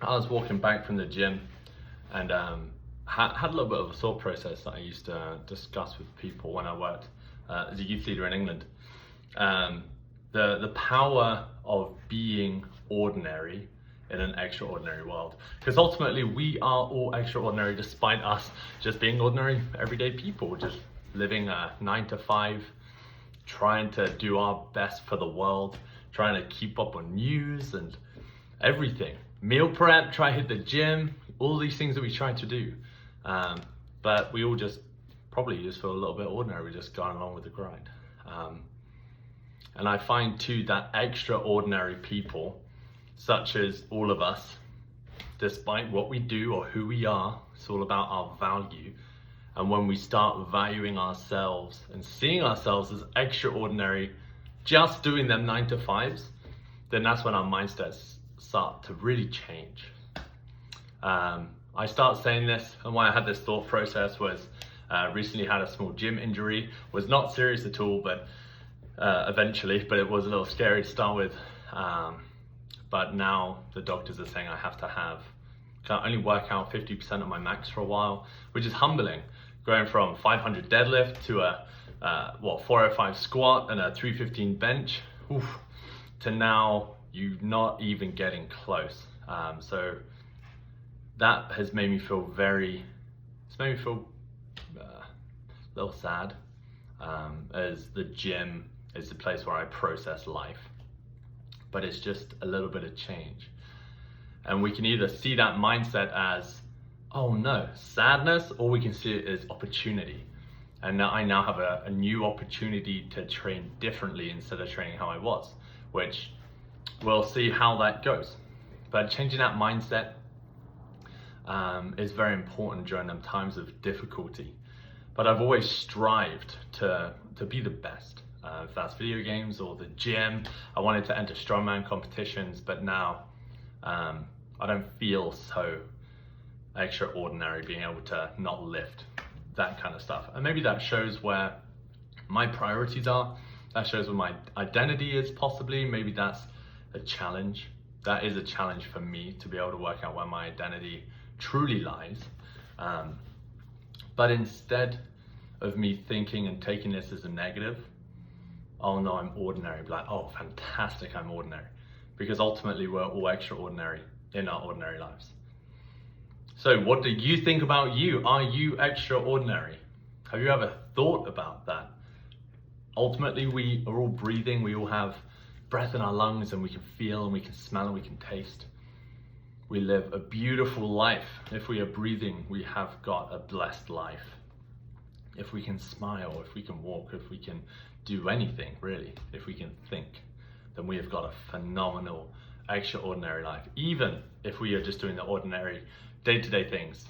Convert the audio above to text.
I was walking back from the gym and had a little bit of a thought process that I used to discuss with people when I worked as a youth leader in England. Um, the power of being ordinary in an extraordinary world. Because ultimately we are all extraordinary despite us just being ordinary everyday people, just living a 9 to 5, trying to do our best for the world, trying to keep up on news and everything. Meal prep, try to hit the gym, all these things that we try to do. But we all just probably just feel a little bit ordinary. We're just going along with the grind. And I find too that extraordinary people, such as all of us, despite what we do or who we are, it's all about our value. And when we start valuing ourselves and seeing ourselves as extraordinary, just doing them 9 to 5s, then that's when our mindsets start to really change. I start saying this, and why I had this thought process was recently had a small gym injury. Was not serious at all, but eventually, but it was a little scary to start with. But now the doctors are saying I have to can only work out 50% of my max for a while, which is humbling. Going from 500 deadlift to a 405 squat and a 315 bench, to now you not even getting close. So that has made me feel a little sad, as the gym is the place where I process life. But it's just a little bit of change. And we can either see that mindset as, oh no, sadness, or we can see it as opportunity. And now I have a new opportunity to train differently instead of training how I was, which we'll see how that goes. But changing that mindset is very important during them times of difficulty. But I've always strived to be the best. If that's video games or the gym, I wanted to enter strongman competitions, but now I don't feel so extraordinary being able to not lift, that kind of stuff. And maybe that shows where my priorities are. That shows where my identity is possibly. Maybe that's a challenge. That is a challenge for me to be able to work out where my identity truly lies. But instead of me thinking and taking this as a negative, oh no, I'm ordinary, be like, oh fantastic, I'm ordinary. Because ultimately we're all extraordinary in our ordinary lives. So what do you think about you? Are you extraordinary? Have you ever thought about that? Ultimately, we are all breathing, we all have breath in our lungs, and we can feel and we can smell and we can taste. We live a beautiful life. If we are breathing, we have got a blessed life. If we can smile, if we can walk, if we can do anything really, if we can think, then we have got a phenomenal, extraordinary life. Even if we are just doing the ordinary day-to-day things,